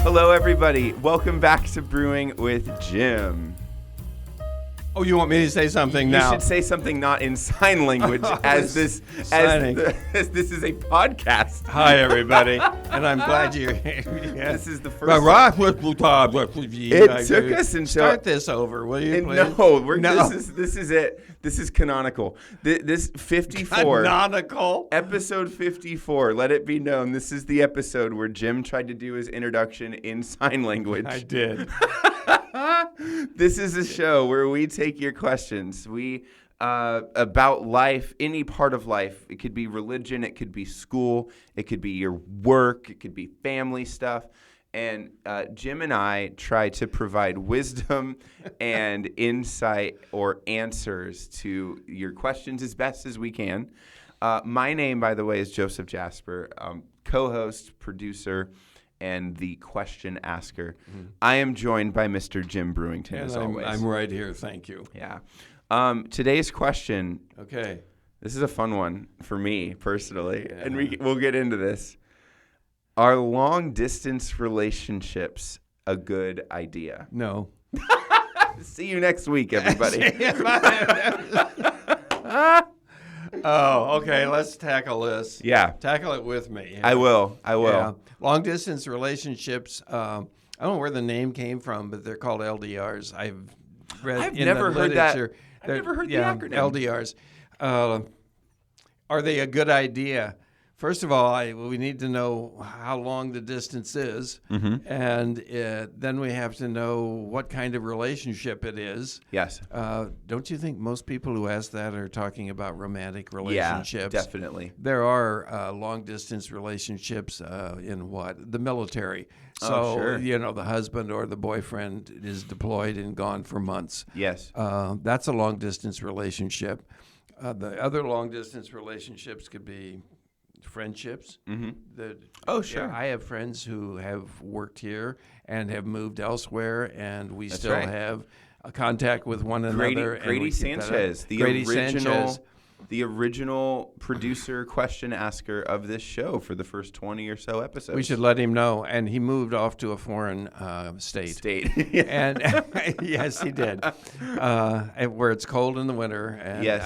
Hello, everybody. Welcome back to Brewing with Jim. Oh, you want me to say something now? You should say something not in sign language, as this is a podcast. Hi, everybody, and I'm glad you're here. Yeah. This is the first. It took us until start this over, will you? Please? No, this is it. This is canonical. This 54. Canonical. Episode 54. Let it be known, this is the episode where Jim tried to do his introduction in sign language. I did. This is a show where we take your questions. We about life, any part of life. It could be religion, it could be school, it could be your work, it could be family stuff. And Jim and I try to provide wisdom and insight or answers to your questions as best as we can. My name, by the way, is Joseph Jasper, co-host, producer, and the question asker. Mm-hmm. I am joined by Mr. Jim Brewington, as always. I'm right here. Thank you. Yeah. Today's question. Okay. This is a fun one for me personally, and we'll get into this. Are long-distance relationships a good idea? No. See you next week, everybody. Oh, okay. Let's tackle this. Yeah. Tackle it with me. I will. Yeah. Long-distance relationships, I don't know where the name came from, but they're called LDRs. I've never heard that. I've never heard the acronym. LDRs. Are they a good idea? First of all, we need to know how long the distance is, mm-hmm. and then we have to know what kind of relationship it is. Yes. Don't you think most people who ask that are talking about romantic relationships? Yeah, definitely. There are long-distance relationships in the military. So, sure. The husband or the boyfriend is deployed and gone for months. Yes. That's a long-distance relationship. The other long-distance relationships could be friendships. Mm-hmm. Sure. Yeah, I have friends who have worked here and have moved elsewhere, and we still have a contact with one another. Grady Sanchez, the original producer, question asker of this show for the first 20 or so episodes. We should let him know. And he moved off to a foreign state. And yes, he did. Where it's cold in the winter. And, yes.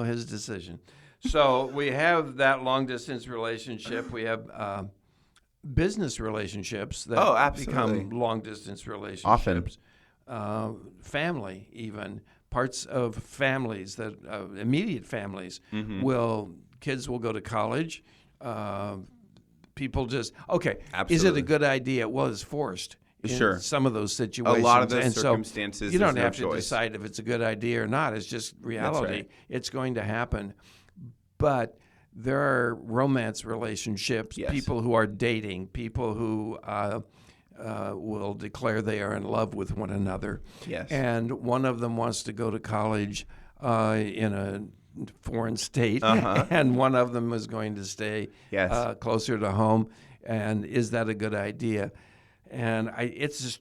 His decision. So we have that long-distance relationship. We have business relationships that become long-distance relationships. Often. Family, even. Parts of families, that immediate families, mm-hmm. Kids will go to college. People just, Absolutely. Is it a good idea? Well, it's forced. In some of those situations. A lot of those circumstances, so you don't have to decide if it's a good idea or not. It's just reality. Right. It's going to happen. But there are romance relationships, people who are dating, people who will declare they are in love with one another. Yes. And one of them wants to go to college in a foreign state, and one of them is going to stay closer to home. And is that a good idea? And it's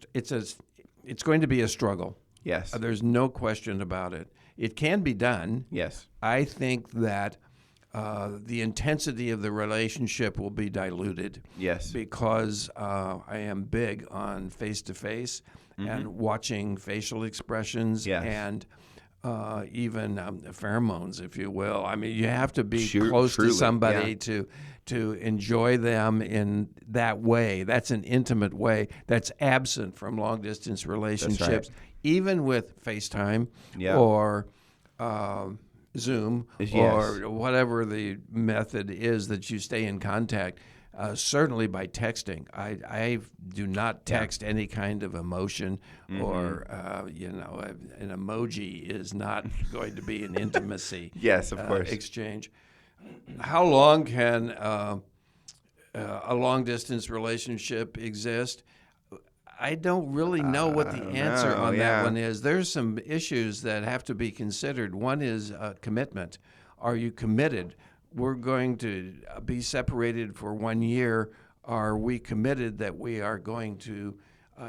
going to be a struggle. Yes. There's no question about it. It can be done. Yes. I think that the intensity of the relationship will be diluted. Yes. Because I am big on face-to-face and watching facial expressions and even pheromones, if you will. I mean, you have to be close to somebody to enjoy them in that way. That's an intimate way that's absent from long-distance relationships. That's right. Even with FaceTime or Zoom or whatever the method is that you stay in contact, certainly by texting. I do not text any kind of emotion or, an emoji is not going to be an intimacy yes, of course. Exchange. How long can a long-distance relationship exist? I don't really know what the answer on that one is. There's some issues that have to be considered. One is commitment. Are you committed? We're going to be separated for 1 year. Are we committed that we are going to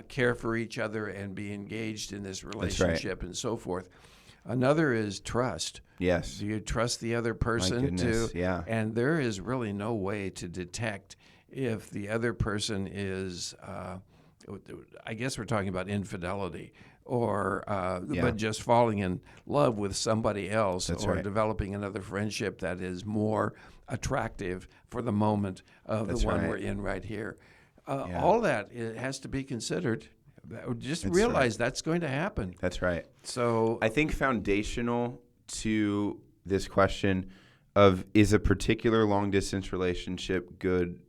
care for each other and be engaged in this relationship and so forth? Another is trust. Yes. Do you trust the other person? My goodness, yeah. And there is really no way to detect if the other person is, I guess we're talking about infidelity, or but just falling in love with somebody else, That's or right. developing another friendship that is more attractive for the moment of That's the one right. we're in right here. All that it has to be considered. Just That's realize that's going to happen. That's right. So I think foundational to this question of is a particular long distance relationship good,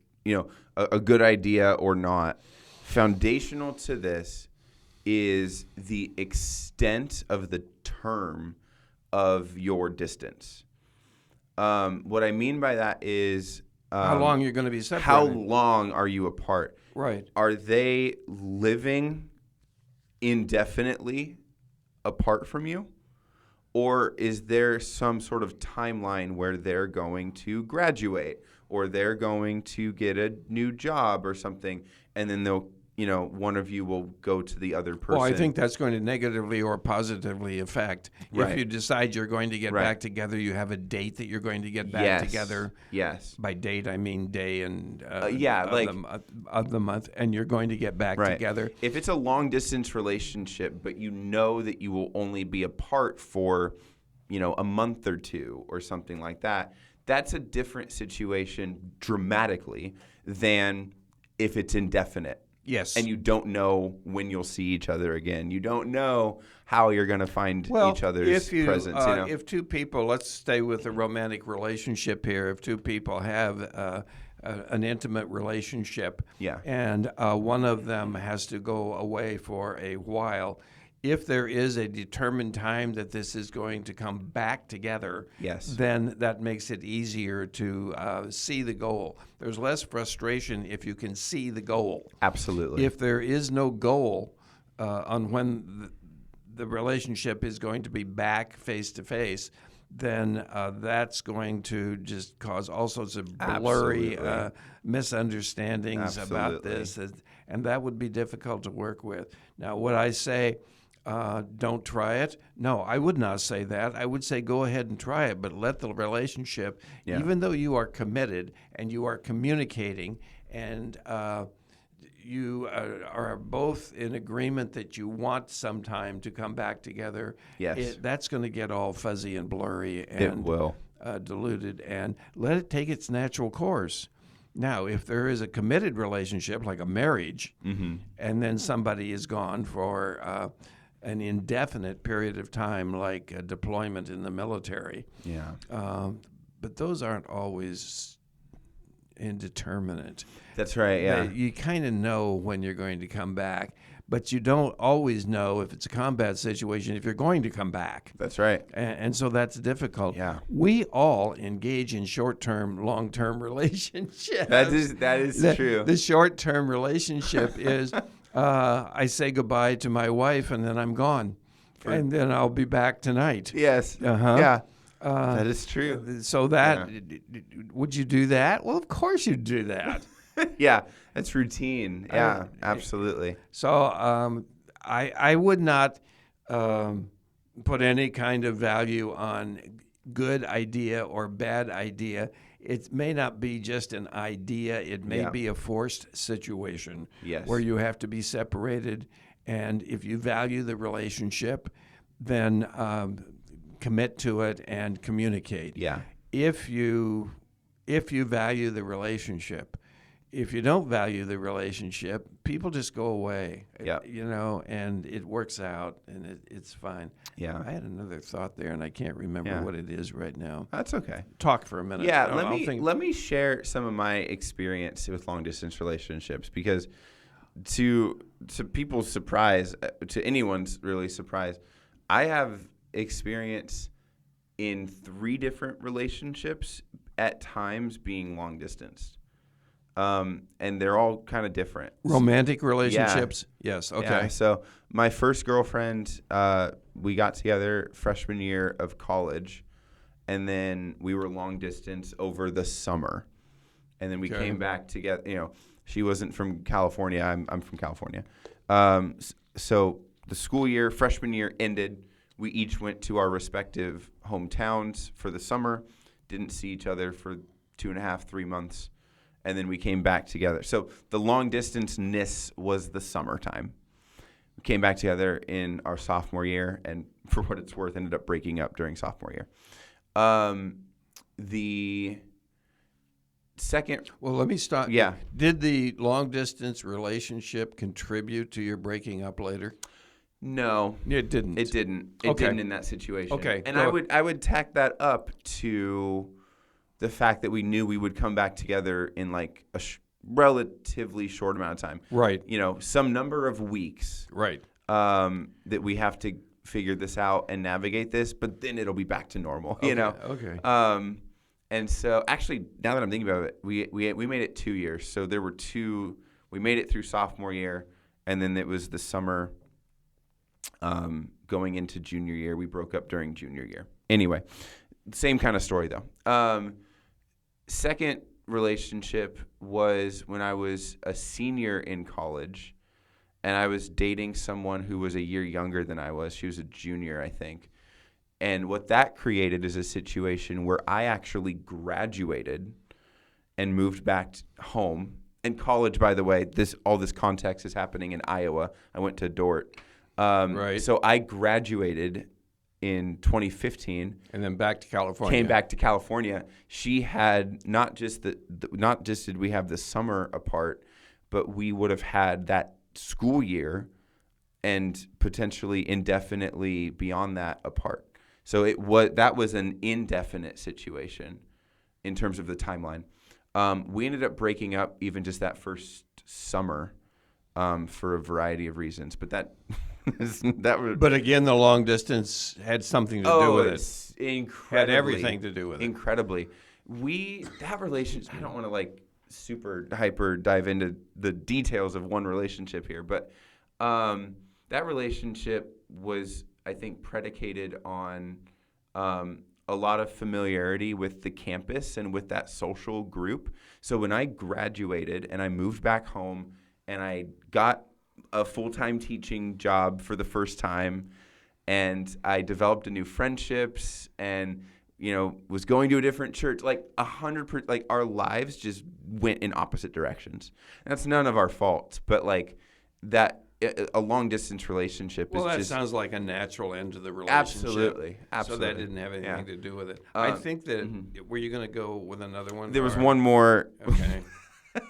a good idea or not, foundational to this is the extent of the term of your distance. What I mean by that is how long you're going to be separated. how long are you apart? Right. Are they living indefinitely apart from you? Or is there some sort of timeline where they're going to graduate or they're going to get a new job or something, and then they'll, one of you will go to the other person? Well, I think that's going to negatively or positively affect. Right. If you decide you're going to get Right. back together, you have a date that you're going to get back Yes. together. Yes. By date, I mean day and of the month, and you're going to get back Right. together. If it's a long distance relationship, but you know that you will only be apart for, a month or two or something like that, that's a different situation dramatically than if it's indefinite. Yes. And you don't know when you'll see each other again. You don't know how you're going to find each other's presence. If two people, let's stay with a romantic relationship here. If two people have an intimate relationship, and one of them has to go away for a while, if there is a determined time that this is going to come back together, then that makes it easier to see the goal. There's less frustration if you can see the goal. Absolutely. If there is no goal on when the relationship is going to be back face to face, then that's going to just cause all sorts of blurry misunderstandings about this, and that would be difficult to work with. Now, would I say don't try it? No, I would not say that. I would say go ahead and try it, but let the relationship, even though you are committed and you are communicating and you are both in agreement that you want some time to come back together, that's going to get all fuzzy and blurry and diluted, and let it take its natural course. Now, if there is a committed relationship, like a marriage, and then somebody is gone for an indefinite period of time, like a deployment in the military, but those aren't always indeterminate. That's right, yeah. You kind of know when you're going to come back, but you don't always know if it's a combat situation if you're going to come back. That's right. And so that's difficult. Yeah. We all engage in short-term, long-term relationships. That is true. The short-term relationship is I say goodbye to my wife and then I'm gone. And then I'll be back tonight. Yes. Yeah. That is true. So would you do that? Well, of course you'd do that. Yeah, that's routine. Yeah, absolutely. So I would not put any kind of value on good idea or bad idea. It may not be just an idea. It may be a forced situation where you have to be separated. And if you value the relationship, then commit to it and communicate. Yeah. If you value the relationship, if you don't value the relationship, people just go away. And it works out, and it's fine. Yeah. I had another thought there, and I can't remember what it is right now. That's okay. Talk for a minute. Yeah, let me share some of my experience with long distance relationships, because to people's surprise, to anyone's really surprise, I have experience in 3 different relationships at times being long distance. And they're all kind of different. Romantic relationships? Yeah. Yes, okay. Yeah, so my first girlfriend, we got together freshman year of college, and then we were long distance over the summer. And then we came back together. She wasn't from California. I'm from California. So the school year, freshman year ended. We each went to our respective hometowns for the summer, didn't see each other for 2.5, 3 months. and then we came back together. So the long distance-ness was the summertime. We came back together in our sophomore year, and for what it's worth, ended up breaking up during sophomore year. The second... Well, let me stop. Yeah. Did the long-distance relationship contribute to your breaking up later? No. It didn't. It didn't. It Okay. didn't in that situation. Okay. And I would tack that up to the fact that we knew we would come back together in like a relatively short amount of time. Right. You know, some number of weeks. Right. That we have to figure this out and navigate this, but then it'll be back to normal. You know. Okay. And so actually, now that I'm thinking about it, we made it 2 years. So there were two. We made it through sophomore year, and then it was the summer. Going into junior year, we broke up during junior year. Anyway, same kind of story though. Second relationship was when I was a senior in college, and I was dating someone who was a year younger than I was. She was a junior, I think. And what that created is a situation where I actually graduated and moved back home. In college, by the way, all this context is happening in Iowa. I went to Dort. Right. So I graduated in 2015, and then back to California. Came back to California. She had not just did we have the summer apart, but we would have had that school year and potentially indefinitely beyond that apart. So that was an indefinite situation in terms of the timeline. We ended up breaking up even just that first summer for a variety of reasons, but that. But again, the long distance had something to do with it. Incredibly, had everything to do with it. Incredibly, that relationship. I don't want to like super hyper dive into the details of one relationship here, but that relationship was, I think, predicated on a lot of familiarity with the campus and with that social group. So when I graduated and I moved back home and I got a full-time teaching job for the first time, and I developed a new friendships, and was going to a different church. Like 100%, like our lives just went in opposite directions. And that's none of our fault, but like that, a long-distance relationship. Well, is that just sounds like a natural end to the relationship. Absolutely. So that didn't have anything to do with it. I think that. Were you going to go with another one? There was one more. Okay.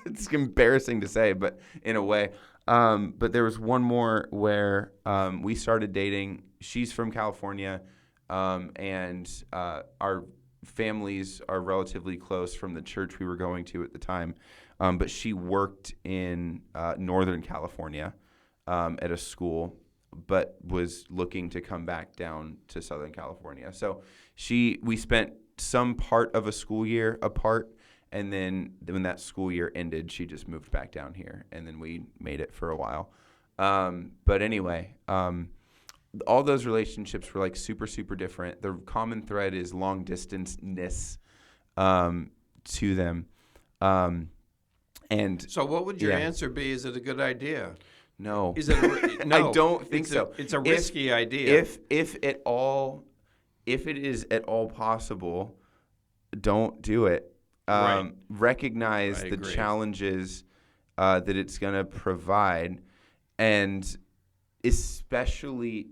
It's embarrassing to say, but in a way. But there was one more where we started dating. She's from California, and our families are relatively close from the church we were going to at the time. But she worked in Northern California at a school, but was looking to come back down to Southern California. So we spent some part of a school year apart. And then when that school year ended, she just moved back down here, and then we made it for a while. But anyway, all those relationships were like super, super different. The common thread is long distance-ness to them. And so what would your answer be? Is it a good idea? No. Is it no, I don't think so. It's a risky idea. If it is at all possible, don't do it. Right. Recognize the challenges that it's going to provide, and especially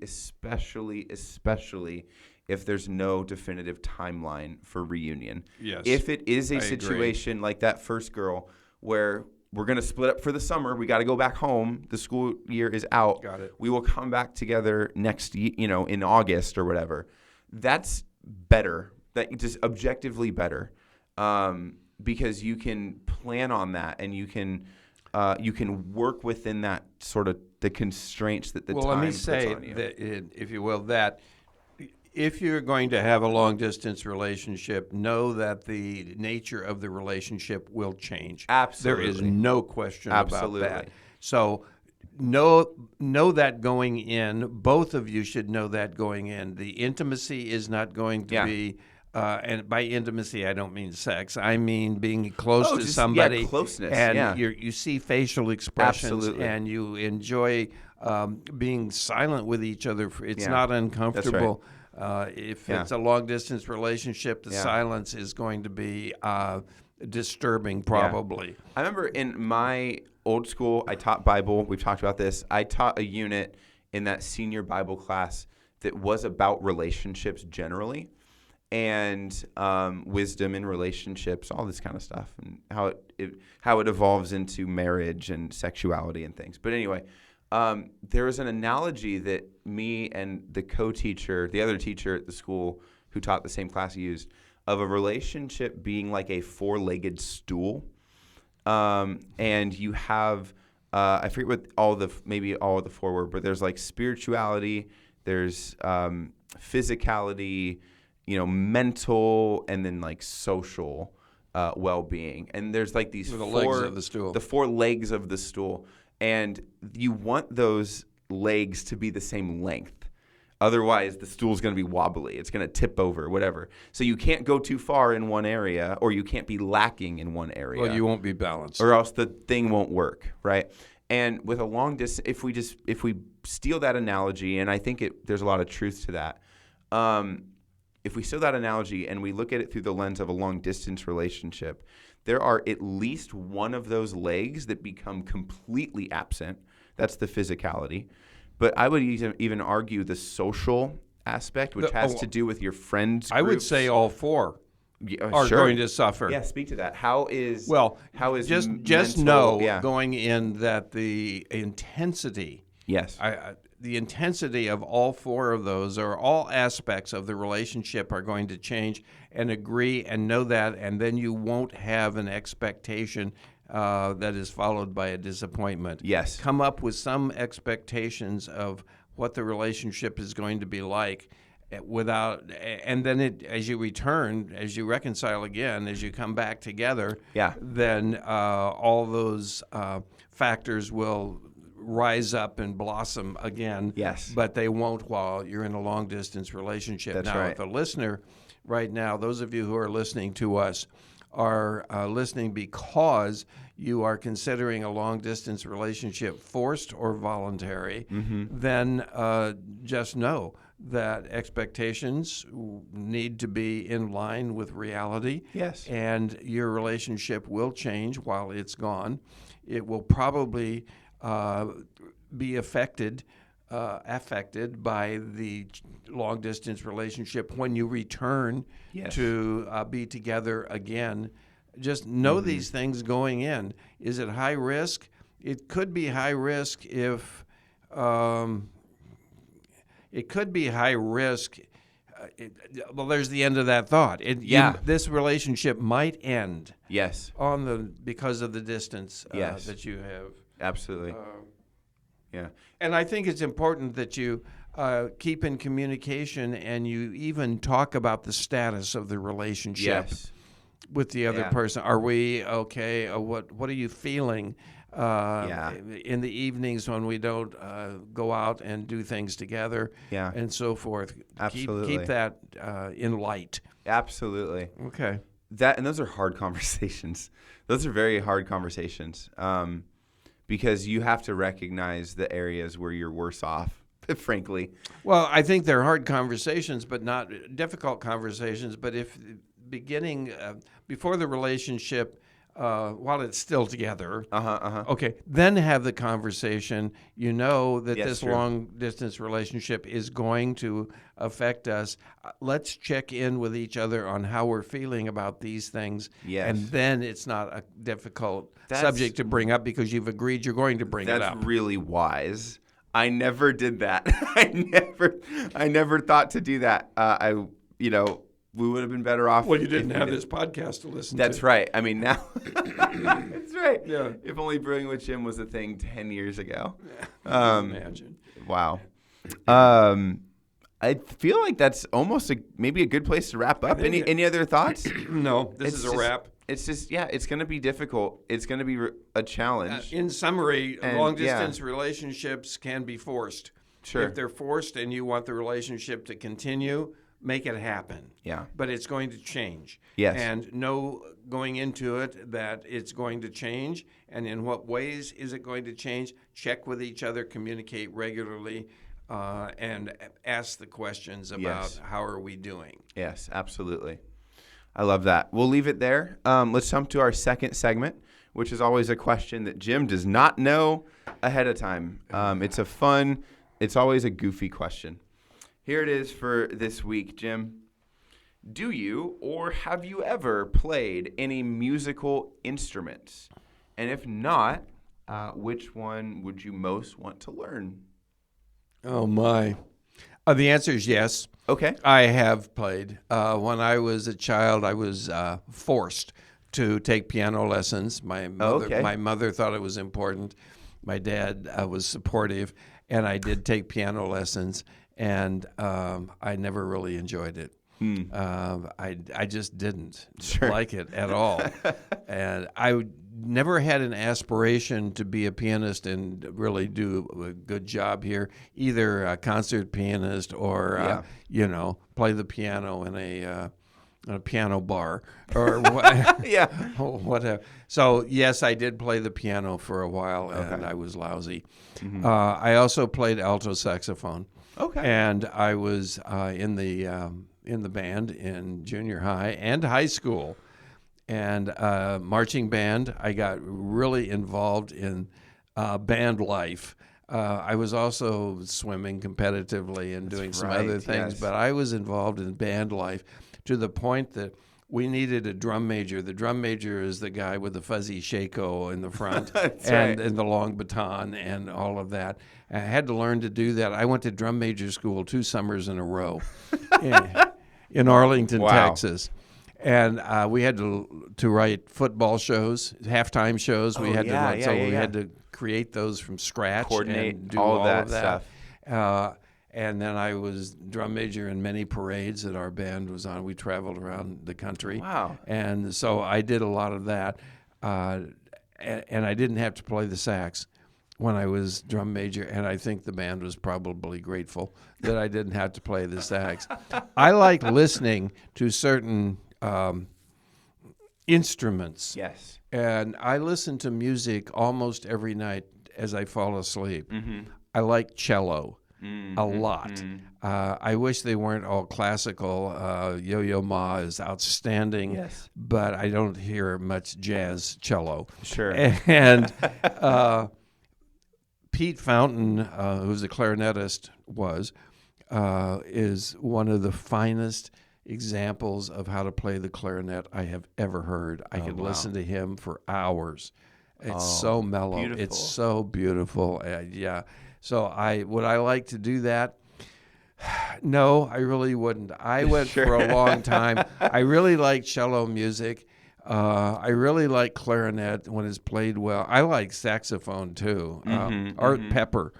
if there's no definitive timeline for reunion. Yes. If it is a situation like that first girl where we're going to split up for the summer, we got to go back home, the school year is out. Got it. We will come back together next in August or whatever. That's better. That just objectively better. Because you can plan on that, and you can work within that sort of the constraints that the time puts on you. Well, let me say that, if you will, that if you're going to have a long-distance relationship, know that the nature of the relationship will change. Absolutely. There is no question Absolutely. about that. So know that going in. Both of you should know that going in. The intimacy is not going to be... and by intimacy, I don't mean sex. I mean being close to somebody. Closeness. And you see facial expressions. Absolutely. And you enjoy being silent with each other. It's not uncomfortable. That's right. If it's a long-distance relationship, the silence is going to be disturbing, probably. I remember in my old school, I taught Bible. We've talked about this. I taught a unit in that senior Bible class that was about relationships generally, and wisdom in relationships, all this kind of stuff, and how it evolves into marriage and sexuality and things. But anyway, there was an analogy that me and the co-teacher, the other teacher at the school who taught the same class, used of a relationship being like a four-legged stool, and you have I forget what maybe all of the four were, but there's like spirituality, there's physicality, mental, and then like social well-being. And there's like these the legs of the stool. The four legs of the stool. And you want those legs to be the same length. Otherwise, the stool's going to be wobbly. It's going to tip over, whatever. So you can't go too far in one area, or you can't be lacking in one area. Well, you won't be balanced. Or else the thing won't work, right? And with a long distance, if we steal that analogy, and I think there's a lot of truth to that, if we steal that analogy and we look at it through the lens of a long distance relationship, there are at least one of those legs that become completely absent. That's the physicality. But I would even argue the social aspect, which has to do with your friends' groups. I would say all four are going to suffer. Yeah, speak to that. How is just mental, know going in that the intensity. Yes. The intensity of all four of those, or all aspects of the relationship, are going to change, and agree and know that, and then you won't have an expectation that is followed by a disappointment. Yes. Come up with some expectations of what the relationship is going to be like, and then as you return, as you reconcile again, as you come back together, then all those factors will rise up and blossom again. Yes. But they won't while you're in a long-distance relationship. That's now, right. if a listener right now, those of you who are listening to us, are listening because you are considering a long-distance relationship forced or voluntary, then just know that expectations need to be in line with reality. Yes. And your relationship will change while it's gone. It will probably be affected by the long-distance relationship when you return to be together again. Just know these things going in. Is it high risk? It could be high risk if it could be high risk. Well, there's the end of that thought. This relationship might end. Yes. Because of the distance that you have. Absolutely. And I think it's important that you keep in communication, and you even talk about the status of the relationship with the other person. Are we okay? What are you feeling in the evenings when we don't go out and do things together and so forth? Absolutely. Keep that in light. Absolutely. Okay. And those are hard conversations. Those are very hard conversations. Because you have to recognize the areas where you're worse off, frankly. Well, I think they're hard conversations, but not difficult conversations. But if beginning before the relationship, while it's still together, okay, then have the conversation. You know that this long-distance relationship is going to affect us. Let's check in with each other on how we're feeling about these things. Yes. And then it's not a difficult subject to bring up because you've agreed you're going to bring it up. That's really wise. I never did that. I never thought to do that. We would have been better off. Well, you didn't have this podcast to listen to. That's right. I mean, now. That's right. Yeah. If only Brewing with Jim was a thing 10 years ago. Imagine. Wow. I feel like that's almost maybe a good place to wrap up. Any other thoughts? No, this is a wrap. It's just, it's going to be difficult. It's going to be a challenge. In summary, long-distance relationships can be forced. Sure. If they're forced and you want the relationship to continue, make it happen. Yeah. But it's going to change. Yes. And know going into it that it's going to change, and in what ways is it going to change. Check with each other, communicate regularly, and ask the questions about how are we doing. Yes, absolutely. I love that. We'll leave it there. Let's jump to our second segment, which is always a question that Jim does not know ahead of time. It's always a goofy question. Here it is for this week, Jim. Do you or have you ever played any musical instruments? And if not, which one would you most want to learn? Oh, my. The answer is yes. Okay. I have played. When I was a child, I was forced to take piano lessons. My mother thought it was important. My dad was supportive, and I did take piano lessons, and I never really enjoyed it. I just didn't like it at all. And I never had an aspiration to be a pianist and really do a good job here, either a concert pianist or, play the piano in a piano bar or whatever. So, yes, I did play the piano for a while, and I was lousy. Mm-hmm. I also played alto saxophone. Okay. And I was in the band in junior high and high school, and marching band. I got really involved in band life. I was also swimming competitively and doing some other things, but I was involved in band life to the point that we needed a drum major. The drum major is the guy with the fuzzy shako in the front and the long baton and all of that. I had to learn to do that. I went to drum major school 2 summers in a row in Arlington, Texas. And we had to write football shows, halftime shows. We had to create those from scratch, coordinate and do all of that stuff. And then I was drum major in many parades that our band was on. We traveled around the country. Wow. And so I did a lot of that. And I didn't have to play the sax when I was drum major, and I think the band was probably grateful that I didn't have to play the sax. I like listening to certain instruments. Yes. And I listen to music almost every night as I fall asleep. Mm-hmm. I like cello a lot. Mm-hmm. I wish they weren't all classical. Yo-Yo Ma is outstanding, but I don't hear much jazz cello. Sure. And Pete Fountain, who's a clarinetist, is one of the finest examples of how to play the clarinet I have ever heard. I could listen to him for hours. It's so mellow. Beautiful. It's so beautiful. So would I like to do that? No, I really wouldn't. I went for a long time. I really like cello music. I really like clarinet when it's played well. I like saxophone too. Art Pepper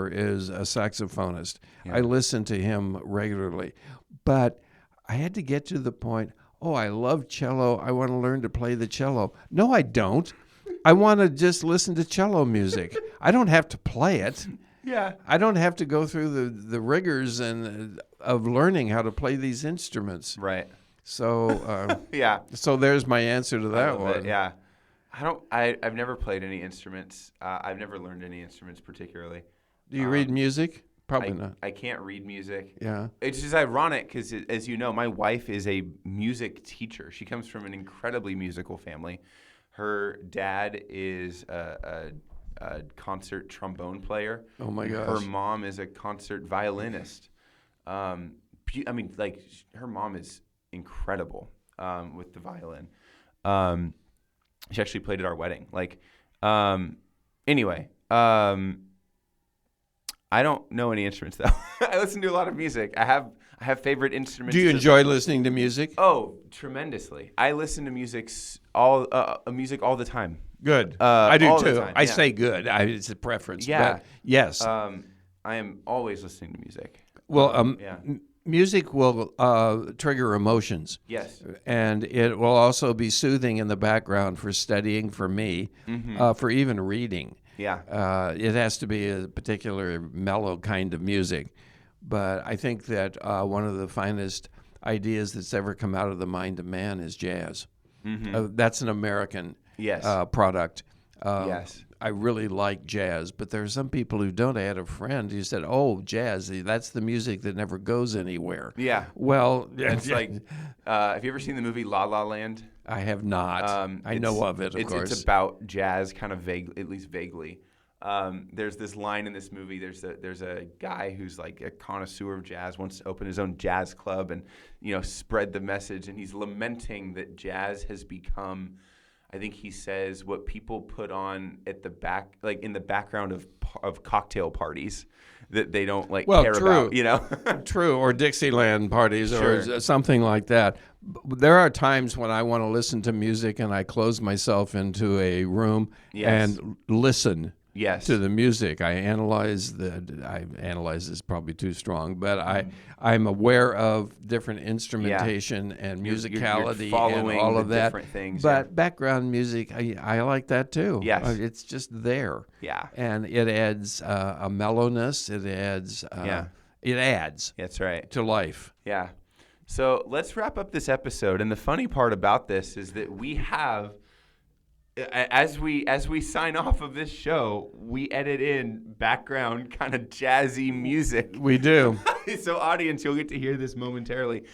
is a saxophonist. Yeah. I listen to him regularly. But I had to get to the point, I love cello. I want to learn to play the cello. No, I don't. I want to just listen to cello music. I don't have to play it. Yeah. I don't have to go through the rigors of learning how to play these instruments. Right. So So there's my answer to that one. Yeah. I've never played any instruments. I've never learned any instruments particularly. Do you read music? Probably not. I can't read music. Yeah. It's just ironic because, as you know, my wife is a music teacher. She comes from an incredibly musical family. Her dad is a concert trombone player. Oh, my gosh. Her mom is a concert violinist. Her mom is incredible with the violin. She actually played at our wedding. I don't know any instruments though. I listen to a lot of music. I have favorite instruments. Do you enjoy listening to music? Oh, tremendously. I listen to music all the time. Good. I do too. I say good. It's a preference. Yeah. But yes. I am always listening to music. Well, music will trigger emotions. Yes. And it will also be soothing in the background for studying, for me, for even reading. Yeah. It has to be a particular mellow kind of music. But I think that one of the finest ideas that's ever come out of the mind of man is jazz. Mm-hmm. That's an American product. Yes. I really like jazz, but there are some people who don't. I had a friend who said, "Oh, jazz, that's the music that never goes anywhere." Yeah. Well, It's like, have you ever seen the movie La La Land? I have not. I know of it, of course. It's about jazz, kind of vague, at least vaguely. There's this line in this movie. There's a guy who's like a connoisseur of jazz, wants to open his own jazz club and spread the message. And he's lamenting that jazz has become, I think he says, what people put on at the back, like in the background of cocktail parties that they don't care about. True, or Dixieland parties Sure. or something like that. There are times when I want to listen to music and I close myself into a room and listen. Yes. To the music. I analyze is probably too strong, but I'm aware of different instrumentation and musicality you're and all of that. Different things. But background music, I like that too. Yes. It's just there. Yeah. And it adds a mellowness. It adds. It adds. That's right. To life. Yeah. So let's wrap up this episode. And the funny part about this is that we have. As we sign off of this show, we edit in background kind of jazzy music. We do. So audience, you'll get to hear this momentarily.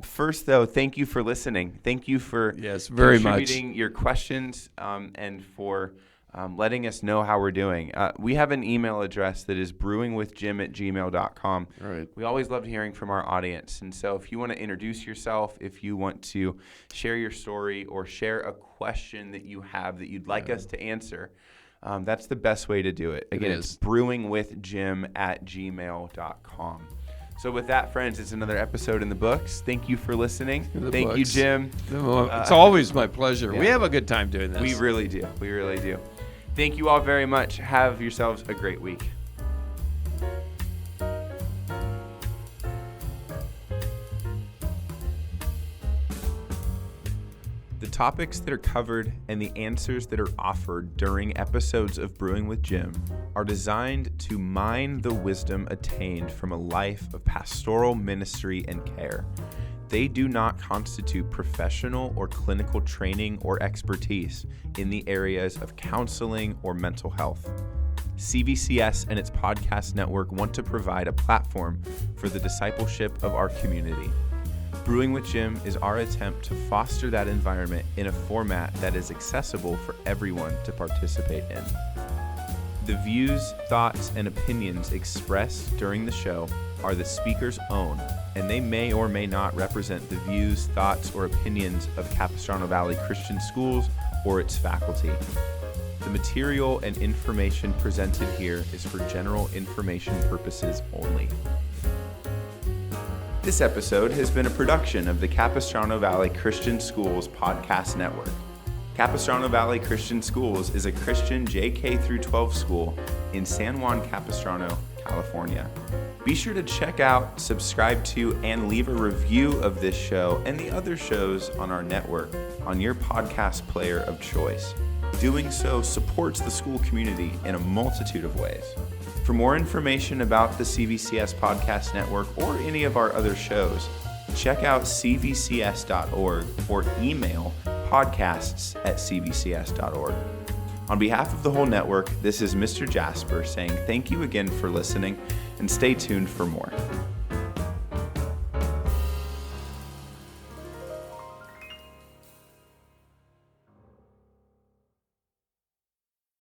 First, though, thank you for listening. Thank you for very contributing your questions and for letting us know how we're doing. We have an email address that is brewingwithjim@gmail.com. Right. We always love hearing from our audience. And so if you want to introduce yourself, if you want to share your story or share a question that you have that you'd like us to answer, that's the best way to do it. Again, it's brewingwithjim@gmail.com. So with that, friends, it's another episode in the books. Thank you for listening. Thank you, Jim. It's always my pleasure. Yeah. We have a good time doing this. We really do. We really do. Thank you all very much. Have yourselves a great week. The topics that are covered and the answers that are offered during episodes of Brewing with Jim are designed to mine the wisdom attained from a life of pastoral ministry and care. They do not constitute professional or clinical training or expertise in the areas of counseling or mental health. CVCS and its podcast network want to provide a platform for the discipleship of our community. Brewing with Jim is our attempt to foster that environment in a format that is accessible for everyone to participate in. The views, thoughts, and opinions expressed during the show are the speaker's own, and they may or may not represent the views, thoughts, or opinions of Capistrano Valley Christian Schools or its faculty. The material and information presented here is for general information purposes only. This episode has been a production of the Capistrano Valley Christian Schools Podcast Network. Capistrano Valley Christian Schools is a Christian JK-12 school in San Juan Capistrano, California. Be sure to check out, subscribe to, and leave a review of this show and the other shows on our network on your podcast player of choice. Doing so supports the school community in a multitude of ways. For more information about the CVCS Podcast Network or any of our other shows, check out cvcs.org or email podcasts@cvcs.org. On behalf of the whole network, this is Mr. Jasper saying thank you again for listening and stay tuned for more.